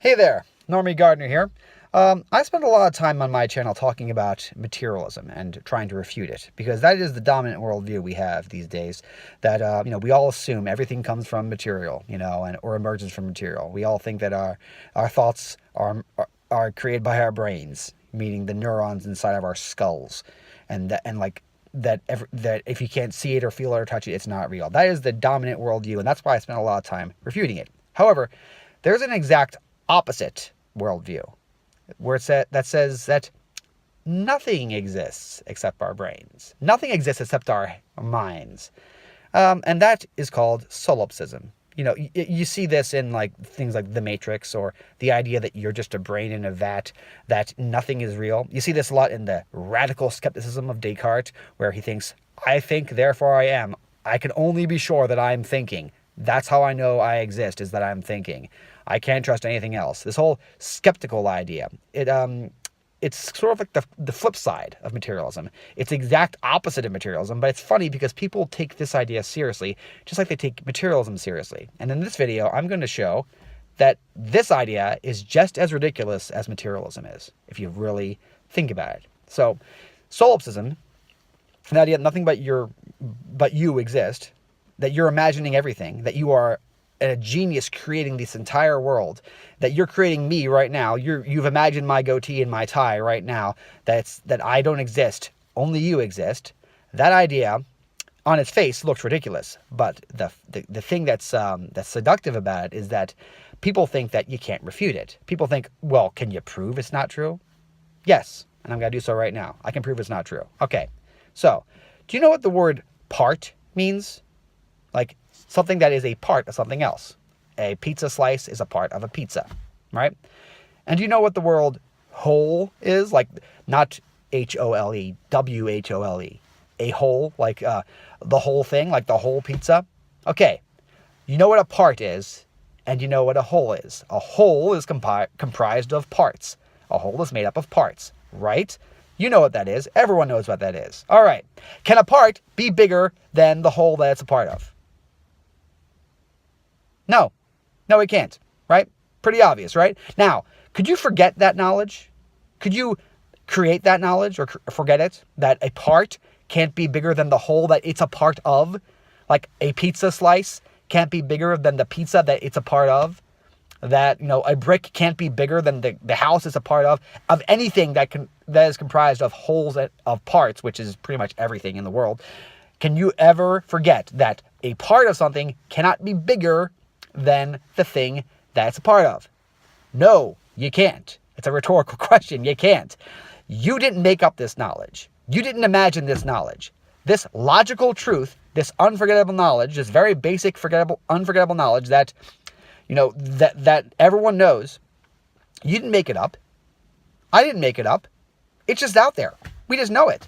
Hey there, Normie Gardner here. I spend a lot of time on my channel talking about materialism and trying to refute it, because that is the dominant worldview we have these days. That we all assume everything comes from material, or emerges from material. We all think that our thoughts are created by our brains, meaning the neurons inside of our skulls, and that if you can't see it or feel it or touch it, it's not real. That is the dominant worldview, and that's why I spend a lot of time refuting it. However, there's an exact opposite worldview that says that nothing exists except our brains. Nothing exists except our minds. And that is called solipsism. You see this in things like The Matrix, or the idea that you're just a brain in a vat, that nothing is real. You see this a lot in the radical skepticism of Descartes, where he thinks, I think, therefore I am. I can only be sure that I'm thinking. That's how I know I exist, is that I'm thinking. I can't trust anything else. This whole skeptical idea, it's sort of like the flip side of materialism. It's the exact opposite of materialism, but it's funny because people take this idea seriously, just like they take materialism seriously. And in this video, I'm going to show that this idea is just as ridiculous as materialism is, if you really think about it. So, solipsism, the idea that nothing but you exist, that you're imagining everything, that you are a genius creating this entire world, that you're creating me right now. You've imagined my goatee and my tie right now, that I don't exist, only you exist. That idea on its face looks ridiculous, but the thing that's seductive about it is that people think that you can't refute it. People think, well, can you prove it's not true? Yes, and I'm going to do so right now. I can prove it's not true. Okay, so do you know what the word part means? Like, something that is a part of something else. A pizza slice is a part of a pizza, right? And do you know what the word whole is? Like, not H-O-L-E, W-H-O-L-E. A whole, like the whole thing, like the whole pizza. Okay, you know what a part is, and you know what a whole is. A whole is comprised of parts. A whole is made up of parts, right? You know what that is. Everyone knows what that is. All right. Can a part be bigger than the whole that it's a part of? No, it can't, right? Pretty obvious, right? Now, could you forget that knowledge? Could you create that knowledge or forget it? That a part can't be bigger than the whole that it's a part of? Like a pizza slice can't be bigger than the pizza that it's a part of? That, a brick can't be bigger than the house it's a part of anything that is comprised of wholes of parts, which is pretty much everything in the world. Can you ever forget that a part of something cannot be bigger than the thing that's a part of? No, you can't. It's a rhetorical question. You can't. You didn't make up this knowledge. You didn't imagine this knowledge. This logical truth, this unforgettable knowledge, this very basic, unforgettable knowledge that, that everyone knows, you didn't make it up. I didn't make it up. It's just out there. We just know it.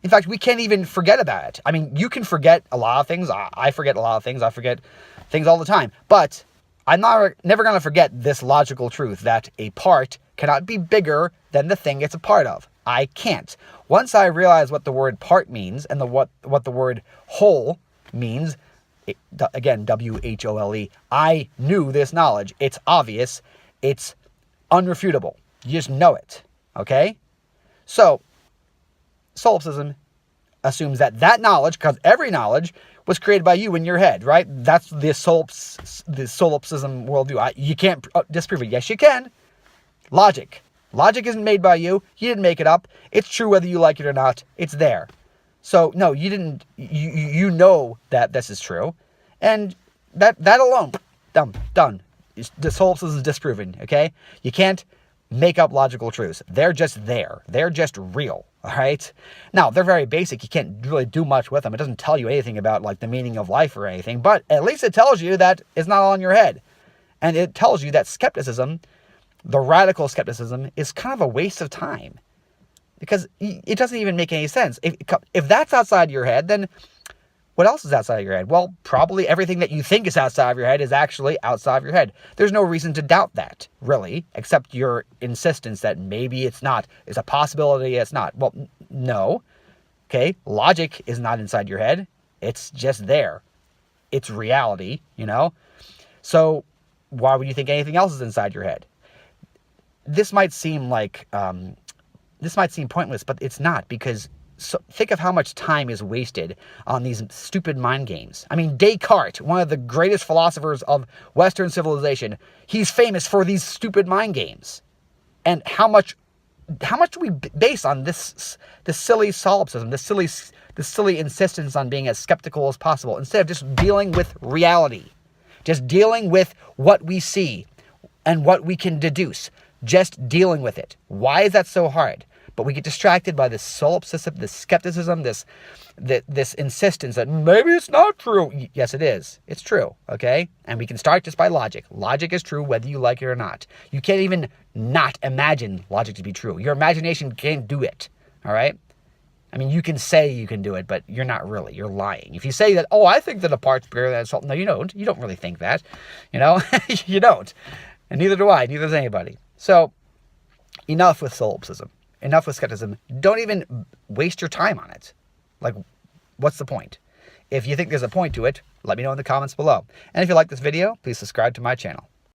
In fact, we can't even forget about it. I mean, you can forget a lot of things. I forget a lot of things. I forget things all the time. But I'm never going to forget this logical truth that a part cannot be bigger than the thing it's a part of. I can't. Once I realize what the word part means and what the word whole means, again, W-H-O-L-E, I knew this knowledge. It's obvious. It's unrefutable. You just know it. Okay? So, solipsism assumes that knowledge, because every knowledge was created by you in your head, right? That's the solipsism worldview. You can't disprove it. Yes, you can. Logic isn't made by you. You didn't make it up. It's true whether you like it or not. It's there. So no, you didn't. You know that this is true, and that alone, done. The solipsism is disproven. Okay, you can't make up logical truths. They're just there. They're just real. All right. Now, they're very basic. You can't really do much with them. It doesn't tell you anything about the meaning of life or anything, but at least it tells you that it's not all in your head. And it tells you that skepticism, the radical skepticism, is kind of a waste of time, because it doesn't even make any sense. If that's outside your head, then what else is outside of your head? Well, probably everything that you think is outside of your head is actually outside of your head. There's no reason to doubt that, really, except your insistence that maybe it's not. It's a possibility it's not. Well, no. Okay, logic is not inside your head. It's just there. It's reality, So why would you think anything else is inside your head? this might seem like, this might seem pointless, but it's not, because think of how much time is wasted on these stupid mind games. I mean, Descartes, one of the greatest philosophers of Western civilization, he's famous for these stupid mind games. And how much do we base on this silly solipsism, this silly insistence on being as skeptical as possible, instead of just dealing with reality, just dealing with what we see and what we can deduce, just dealing with it. Why is that so hard? But we get distracted by this solipsism, this skepticism, this insistence that maybe it's not true. Yes, it is. It's true, okay? And we can start just by logic. Logic is true whether you like it or not. You can't even not imagine logic to be true. Your imagination can't do it, all right? I mean, you can say you can do it, but you're not really. You're lying. If you say that, oh, I think that a part's bigger than salt. No, you don't. You don't really think that, you know? You don't. And neither do I. Neither does anybody. So enough with solipsism. Enough with skepticism. Don't even waste your time on it. Like, what's the point? If you think there's a point to it, let me know in the comments below. And if you like this video, please subscribe to my channel.